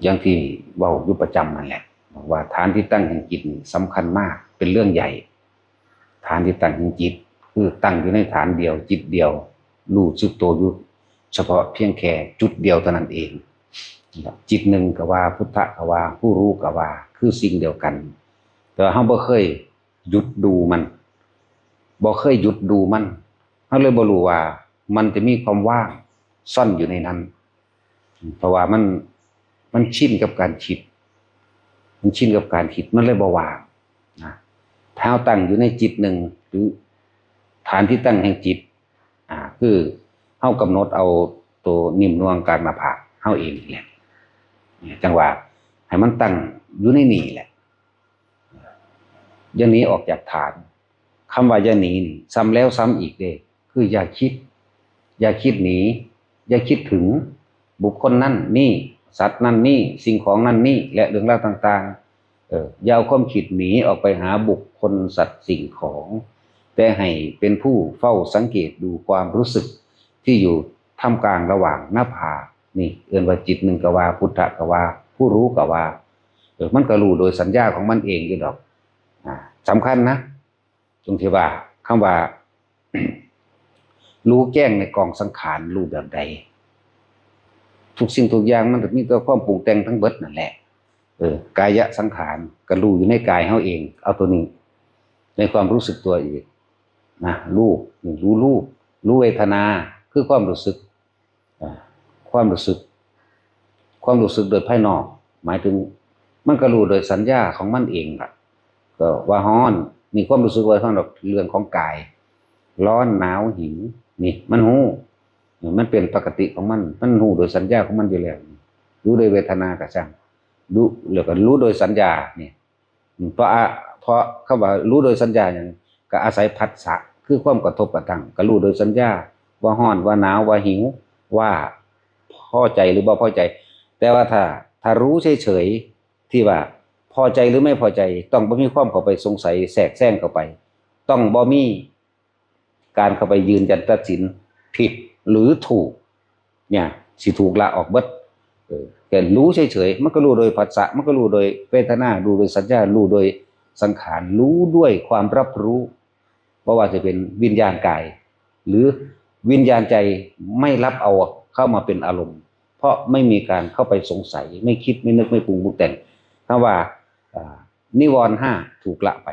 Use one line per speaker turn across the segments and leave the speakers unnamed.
อย่างที่เว้าอยู่ประจำนั่นแหละว่าฐานที่ตั้งแห่งจิตสำคัญมากเป็นเรื่องใหญ่ฐานที่ตั้งแห่งจิตคือตั้งอยู่ในฐานเดียวจิตเดียวรู้สึกตัวอยู่เฉพาะเพียงแค่จุดเดียวเท่านั้นเองจิตหนึ่งก็ว่าพุทธะก็ว่าผู้รู้ก็ว่าคือสิ่งเดียวกันแต่เราบ่เคยหยุดดูมันบ่เคยหยุดดูมันเราเลยบ่รู้ว่ามันจะมีความว่างซ่อนอยู่ในนั้นเพราะว่ามันชินกับการคิดมันชินกับการคิดมันเลยบ่ว่างนะเท้าตั้งอยู่ในจิตหนึ่งหรือฐานที่ตั้งแห่งจิตคือเฮากำหนดเอาตัวนิ่มนวลกลางหน้าผากเฮาเองแหละจังหวะให้มันตั้งอยู่ในนี่แหละอย่าหนีออกจากฐานคำว่าอย่าหนีนี่ซ้ำแล้วซ้ำอีกเด้คืออย่าคิดหนีอย่าคิดถึงบุคคลนั่นนี่สัตว์นั่นนี่สิ่งของนั่นนี่และเรื่องราวต่างๆอย่าเอาความคิดหนีออกไปหาบุคคลสัตว์สิ่งของแต่ให้เป็นผู้เฝ้าสังเกตดูความรู้สึกที่อยู่ท่ามกลางระหว่างหน้าผากนี่เอื่นว่าจิตหนึ่งก็ว่าพุทธะก็ว่าผู้รู้ก็ว่ามันก็รู้โดยสัญญาของมันเองอยู่ดอกสำคัญนะตรงที่ว่าคำว่า รู้แจ้งในกองสังขารรู้แบบใดทุกสิ่งทุกอย่างมันมีตัวความปรุงแต่งทั้งเบิดนั่นแหละกายะสังขารก็รู้อยู่ในกายเฮาเองเอาตัวนี้ในความรู้สึกตัวอีกนะรู้รู้เวทนาคือความรู้สึกความรู้สึกโดยภายนอกหมายถึงมันก็รู้โดยสัญญาของมันเองล่ะก็ว่าฮ้อนนี่ความรู้สึกว่าฮ้อนเรื่องของกายร้อนหนาวหิวนี่มันหูมันเป็นปกติของมันหูโดยสัญญาของมันอยู่แล้วรู้โดยเวทนาก็ช่างรู้แล้วก็รู้โดยสัญญาเนี่ยเพราะคำว่ารู้โดยสัญญาอย่างก็อาศัยผัสสะคือความกระทบกระทั่งก็รู้โดยสัญญาว่าฮ้อนว่าหนาวว่าหิวว่าพอใจหรือบ่พอใจแต่ว่าถ้ารู้เฉยๆที่ว่าพอใจหรือไม่พอใจต้องบ่มีความเข้าไปสงสัยแทรกแซงเข้าไปต้องบ่มีการเข้าไปยืนยันตัดสินผิดหรือถูกเนี่ยสิถูกละออกเบิดแต่รู้เฉยๆมันก็รู้โดยผัสสะมันก็รู้โดยเวทนารู้โดยสัญญารู้โดยสังขารรู้ด้วยความรับรู้เพราะว่าจะเป็นวิญญาณกายหรือวิญญาณใจไม่รับเอาเข้ามาเป็นอารมณ์เพราะไม่มีการเข้าไปสงสัยไม่คิดไม่นึกไม่ปรุงแต่งถ้าว่านิวรณ์ห้าถูกละไป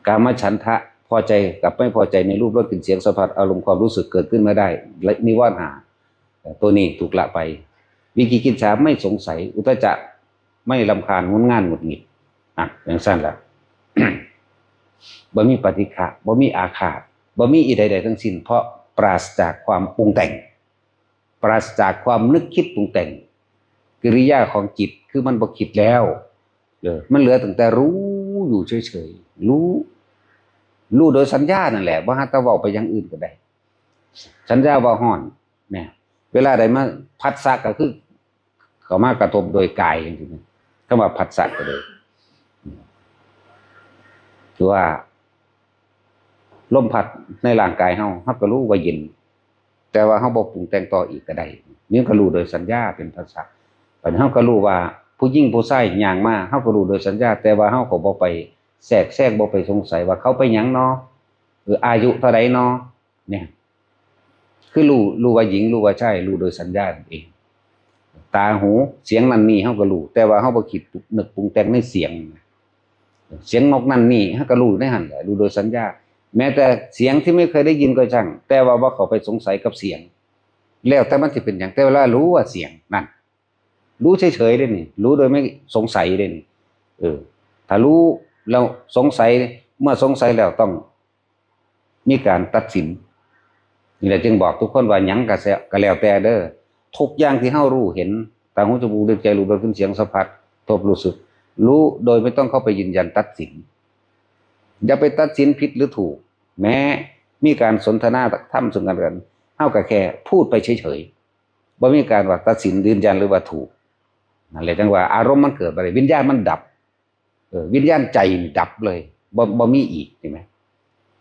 กามฉันทะพอใจกับไม่พอใจในรูปรสกลิ่นเสียงสัมผัสอารมณ์ความรู้สึกเกิดขึ้นมาได้และนิวรณ์ห้าตัวนี้ถูกละไปวิกิกิจฉาไม่สงสัยอุทธัจจะไม่รำคาญงุนง่านหงุดหงิดอย่างสั้นละ บ่มีปฏิฆะบ่มีอาฆาตบ่มีอีใดๆทั้งสิ้นเพราะปราศจากความปรุงแต่งปราศจากความนึกคิดปรุงแต่งกิริยาของจิตคือมันบ่คิดแล้วมันเหลือตั้งแต่รู้อยู่เฉยๆรู้โดยสัญญานั่นแหละบ่ฮะตะเว้าไปอย่างอื่นก็ได้สัญญาว่าฮ้อนเนี่ยเวลาใดมาผัสสะก็คือเข้ามากระทบโดยกายจริงๆคำว่าผัสสะก็เลยคือว่าลมพัดในร่างกายเฮาก็รู้ว่าเย็นแต่ว่าเฮาบ่ปรุงแต่งต่ออีกก็ได้นี่ก็รู้โดยสัญญาเป็นภาษาปัญเฮาก็รู้ว่าผู้หญิงผู้ชายย่างมาเฮาก็รู้โดยสัญญาแต่ว่าเฮาก็บ่ไปแทรกบ่ไปสงสัยว่าเขาไปหยังเนาะหรืออายุเท่าใดเนาะเนี่ยคือรู้ว่าหญิงรู้ว่าชายรู้โดยสัญญาเองตาหูเสียงนั่นนี่เฮาก็รู้แต่ว่าเฮาบ่คิดนึกปรุงแต่งในเสียงนกนั่นนี่เฮาก็รู้ในหั่นแหละรู้โดยสัญญาแม้แต่เสียงที่ไม่เคยได้ยินก็ช่างแต่ว่าเขาไปสงสัยกับเสียงแล้วแต่มันจะเป็นอย่างแต่เวลารู้ว่าเสียงนั่นรู้เฉยๆได้นี่รู้โดยไม่สงสัยได้นี่ถ้ารู้แล้วสงสัยเมื่อสงสัยแล้วต้องมีการตัดสินนี่แหละจึงบอกทุกคนว่าหยังก็แล้วแต่เด้อทุกอย่างที่เฮารู้เห็นตาหูจมูกลิ้นใจรู้โดยขึ้นเสียงสัมผัสทบรู้สึกรู้โดยไม่ต้องเข้าไปยืนยันตัดสินอย่าไปตัดสินผิดหรือถูกแม้มีการสนทนาธรรมซึ่งกันและกันเฮาก็แค่พูดไปเฉยๆบ่มีการว่าตัดสินยืนยันหรือว่าถูกนั่นแหละจังว่าอารมณ์มันเกิดอะไรวิญญาณมันดับวิญญาณใจดับเลยบ่มีอีกใช่ไหม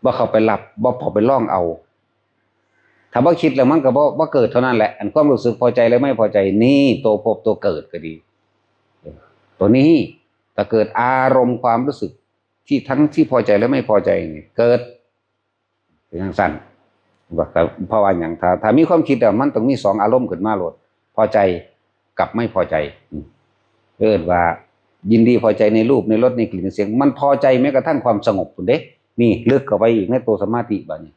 บ่เข้าไปรับบ่พอไปล่องเอา ถ้าว่าคิดแล้วมันก็บ่เกิดเท่านั้นแหละอันความรู้สึกพอใจและไม่พอใจนี่ตัวพบตัวเกิดก็ดีตัวนี้ถ้าเกิดอารมณ์ความรู้สึกที่ทั้งที่พอใจและไม่พอใจนี่เกิดเป็นอย่างสั้นเพราะว่าอย่างถ้ามีความคิดมันต้องมี2อารมณ์ขึ้นมาโลดพอใจกับไม่พอใจว่ายินดีพอใจในรูปในรสในกลิ่นในเสียงมันพอใจแม้กระทั่งความสงบคุณเด้นี่ลึกเข้าไปอีกในตัวสมาธิบัดนี้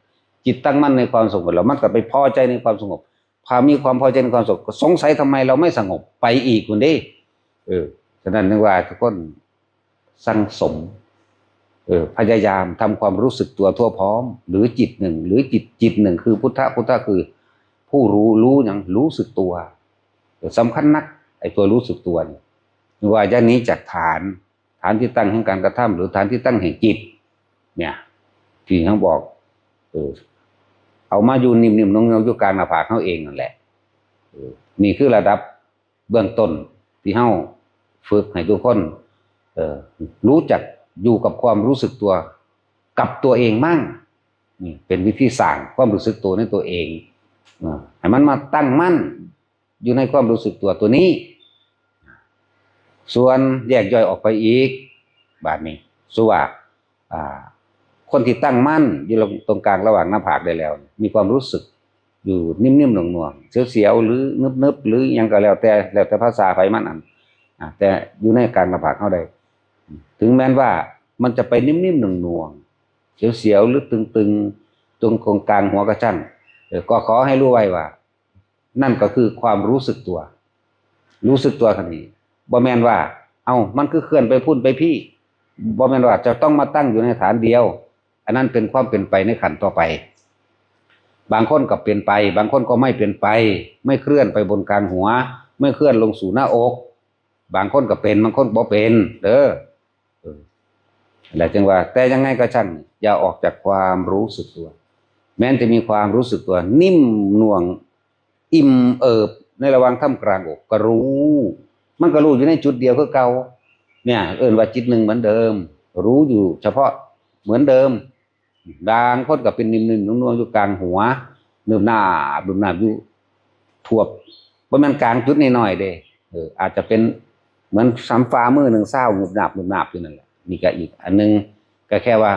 จิตตั้งมั่นในความสงบแล้วมันก็ไปพอใจในความสงบพอมีความพอใจในความสงบก็สงสัยทำไมเราไม่สงบไปอีกคุณเด้ฉะนั้นนึกว่าทุกคนสั่งสมพยายามทำความรู้สึกตัวทั่วพร้อมหรือจิตหนึ่งหรือจิตหนึ่งคือพุทธะคือผู้รู้อย่างรู้สึกตัวสำคัญนักไอ้ตัวรู้สึกตัวนี่ว่าจะนี้จากฐานที่ตั้งแห่งการกระทำหรือฐานที่ตั้งแห่งจิตเนี่ยที่เขาบอกเอามาอยู่นิ่มๆน้องๆอยู่กลางหน้าผากเขาเองนั่นแหละนี่คือระดับเบื้องต้นที่เขาฝึกให้ทุกคนรู้จักอยู่กับความรู้สึกตัวกับตัวเองมั่งนี่เป็นวิธีสร้างความรู้สึกตัวในตัวเองให้มันมาตั้งมั่นอยู่ในความรู้สึกตัวนี้ส่วนแยกย่อยออกไปอีกบาดนี้ส่วนคนที่ตั้งมั่นอยู่ตรงกลางระหว่างหน้าผากได้แล้วมีความรู้สึกอยู่นิ่มๆหน่วงๆเสียวๆหรือนึบๆหรือยังก็แล้วแต่ภาษาไผมันแต่อยู่ในกลางหน้าผากเขาได้ถึงแม้ว่ามันจะไปนิ่มๆหน่วงๆเสียวๆหรือตึงๆตรงกลางหัวกระชั้นก็ขอให้รู้ไว้ว่านั่นก็คือความรู้สึกตัวทันทีบ่แม่นว่ามันคือเคลื่อนไปพุ่นไปพี่บ่แม่นว่าจะต้องมาตั้งอยู่ในฐานเดียวอันนั้นเป็นความเป็นไปในขันต่อไปบางคนก็เป็นไปบางคนก็ไม่เป็นไปไม่เคลื่อนไปบนกลางหัวไม่เคลื่อนลงสู่หน้าอกบางคนก็เป็นบางคนบ่เป็นแล้วจึงว่าแต่ยังไงก็ช่างอย่าออกจากความรู้สึกตัวแม้จะมีความรู้สึกตัวนิ่มหน่วงอิ่มเอิบในระหว่างท่ามกลางอกก็รู้มันก็รู้อยู่ในจุดเดียวคือเก่าเนี่ยว่าจิตหนึ่งเหมือนเดิมรู้อยู่เฉพาะเหมือนเดิมบางคนก็เป็นนิ่มๆนุ่มๆอยู่กลางหัวเนิบหน้าอยู่ทั่วประมาณกลางจุดนิดหน่อยเด้อาจจะเป็นเหมือนซ้ำฟ้ามือหนึ่งเศร้าหนุบหนาบอยู่นั่นแหละนี่ก็อีกอันนึงก็แค่ว่า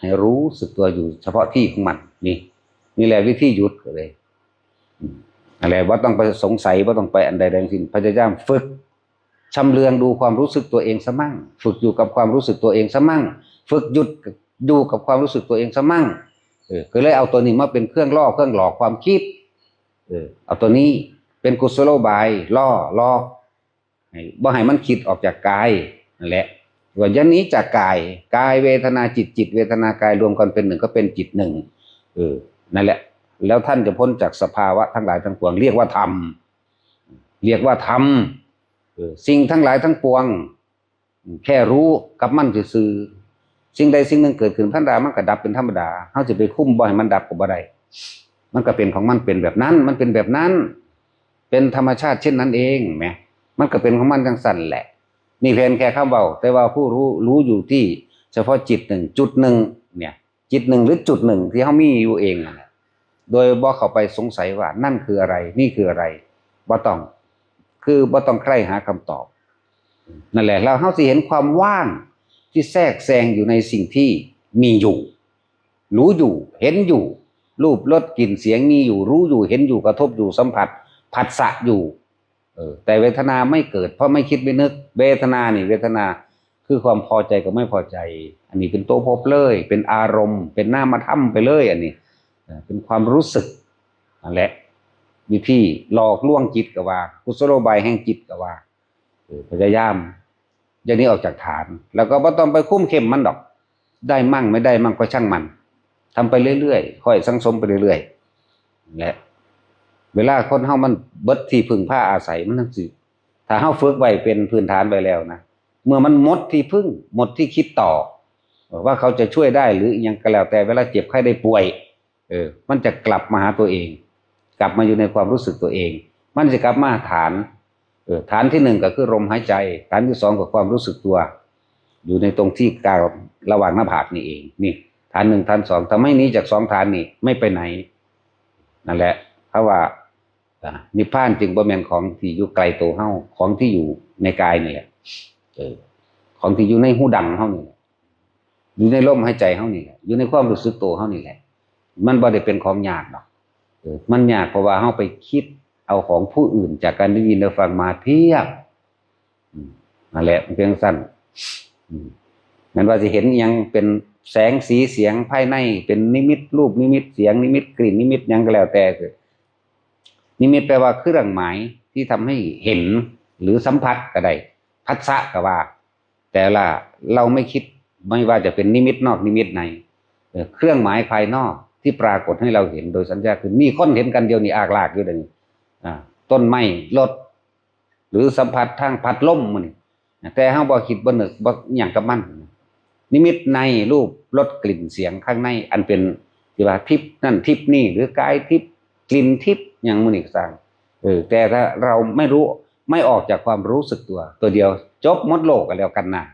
ให้รู้สึกตัวอยู่เฉพาะที่ของมันนี่แหละวิธีหยุดก็เลยอะไรว่าต้องไปสงสัยว่าต้องไปอันใดทั้งสิ้นพยายามฝึกชำเลืองดูความรู้สึกตัวเองซะมั่งฝึกอยู่กับความรู้สึกตัวเองซะมั่งฝึกหยุดอยู่กับความรู้สึกตัวเองซะมั่งก็เลยเอาตัวนี้มาเป็นเครื่องล่อเครื่องหลอกความคิดเอาตัวนี้เป็นกุศโลบายล่อบ่ให้มันคิดออกจากกายนั่นแหละว่าอย่างนี้จากกายเวทนาจิตเวทนากายรวมกันเป็นหนึ่งก็เป็นจิตหนึ่งนั่นแหละแล้วท่านจะพ้นจากสภาวะทั้งหลายทั้งปวงเรียกว่าธรรมสิ่งทั้งหลายทั้งปวงแค่รู้กับมันซื่อสิ่งใดสิ่งหนึ่งเกิดขึ้นพันดามันก็ดับเป็นธรรมดาเขาจะไปคุ้มบ่ให้มันดับก็บ่ได้มันก็เป็นของมันเป็นแบบนั้นมันเป็นแบบนั้นเป็นธรรมชาติเช่นนั้นเองแหมมันก็เป็นของมันจังสั่นแหละนี่เพียงแค่คำเบาแต่ว่าผู้รู้อยู่ที่เฉพาะจิตหนึ่งจุดหนึ่งเนี่ยจิตหนึ่งหรือจุดหนึ่งที่เขามีอยู่เองนั่นแหละโดยบ่เข้าไปสงสัยว่านั่นคืออะไรนี่คืออะไรบ่ต้องใคร่หาคำตอบนั่นแหละแล้วเขาสิเห็นความว่างที่แทรกแซงอยู่ในสิ่งที่มีอยู่รู้อยู่เห็นอยู่รูปรสกลิ่นเสียงมีอยู่รู้อยู่เห็นอยู่กระทบอยู่สัมผัสผัสสะอยู่แต่เวทนาไม่เกิดเพราะไม่คิดไม่นึกเวทนาคือความพอใจกับไม่พอใจอันนี้เป็นตัวพบเลยเป็นอารมณ์เป็นนามธรรมไปเลยอันนี้เป็นความรู้สึกนั่นแหละวิธีหลอกลวงจิตก็ว่ากุศโลบายแห่งจิตก็ว่าพยายามอย่างนี้ออกจากฐานแล้วก็บ่ต้องไปคุ้มเข้มมันดอกได้มั่งไม่ได้มั่งก็ช่างมันทำไปเรื่อยๆค่อยสังสมไปเรื่อยๆและเวลาคนเฮามันเบิดที่พึ่งผ้าอาศัยมันทั้งสิ้นถ้าเฮาฝึกไว้เป็นพื้นฐานไปแล้วนะเมื่อมันหมดที่พึ่งหมดที่คิดต่อว่าเขาจะช่วยได้หรือยังก็แล้วแต่เวลาเจ็บไข้ได้ป่วยมันจะกลับมาหาตัวเองกลับมาอยู่ในความรู้สึกตัวเองมันจะกลับมาฐานที่หนึ่งก็คือลมหายใจฐานที่สองก็ความรู้สึกตัวอยู่ในตรงที่กลางระหว่างหน้าผากนี่เองนี่ฐ ฐานหนึ่งฐานสองทำให้หนี้จากสองฐานนี้ไม่ไปไหนนั่นแหละเพราะว่านิพพานจึงบ่แม่นของที่อยู่ไกลตัวเฮาของที่อยู่ในกายนี่แหละของที่อยู่ในหูดังเฮานี่แหละอยู่ในลมหายใจเฮานี่แหละอยู่ในความรู้สึกตัวเฮานี่แหละมันบ่ได้เป็นของยากหรอกมันยากเพราะว่าเฮาไปคิดเอาของผู้อื่นจากการได้ยินได้ฟังมาเทียบนั่นแหละมันเป็นสั้นมันว่าจะเห็นยังเป็นแสงสีเสียงภายในเป็นนิมิตรูปนิมิตเสียงนิมิตกลิ่นนิมิตยังก็แล้วแต่คือนิมิตแปลว่าเครื่องหมายที่ทำให้เห็นหรือสัมผัสก็ได้ผัสสะก็ว่าแต่ละเราไม่คิดไม่ว่าจะเป็นนิมิตนอกนิมิตในเครื่องหมายภายนอกที่ปรากฏให้เราเห็นโดยสัญญาคือนี่คนเห็นกันเดียวนี่อากลากอยู่เดี๋ยวนี้ต้นไม้รถหรือสัมผัสทางพัดลมมันแต่เฮาบ่คิดบ่นึกบ่หยังกับมันนิมิตในรูปรสกลิ่นเสียงข้างในอันเป็นที่ว่าทิพย์นั่นทิพย์นี่หรือกายทิพย์กลิ่นทิพย์อย่างมื้อนี้ก็สร้างแต่ถ้าเราไม่รู้ไม่ออกจากความรู้สึกตัวเดียวจบหมดโลกกันแล้วกันนะ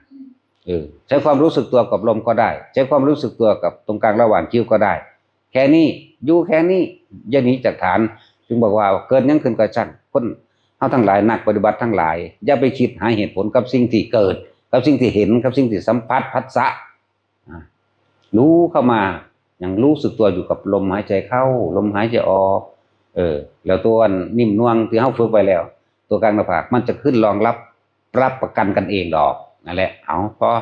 ใช้ความรู้สึกตัวกับลมก็ได้ใช้ความรู้สึกตัวกับตรงกลางระหว่างคิ้วก็ได้แค่นี้อยู่แค่นี้อย่าหนีจากฐานจึงบอกว่าเกิดยังขึ้นก็ช่างคนเฮาทั้งหลายนักปฏิบัติทั้งหลายอย่าไปคิดหาเหตุผลกับสิ่งที่เกิดกับสิ่งที่เห็นกับสิ่งที่สัมผัสผัสสะรู้เข้ามาอย่างรู้สึกตัวอยู่กับลมหายใจเข้าลมหายใจออกแล้วตัวนิ่มนวลที่เฮาฝึกไว้แล้วตัวกลางหน้าผากมันจะขึ้นรองรับประกันกันเองดอกนั่นแหละเอาพอ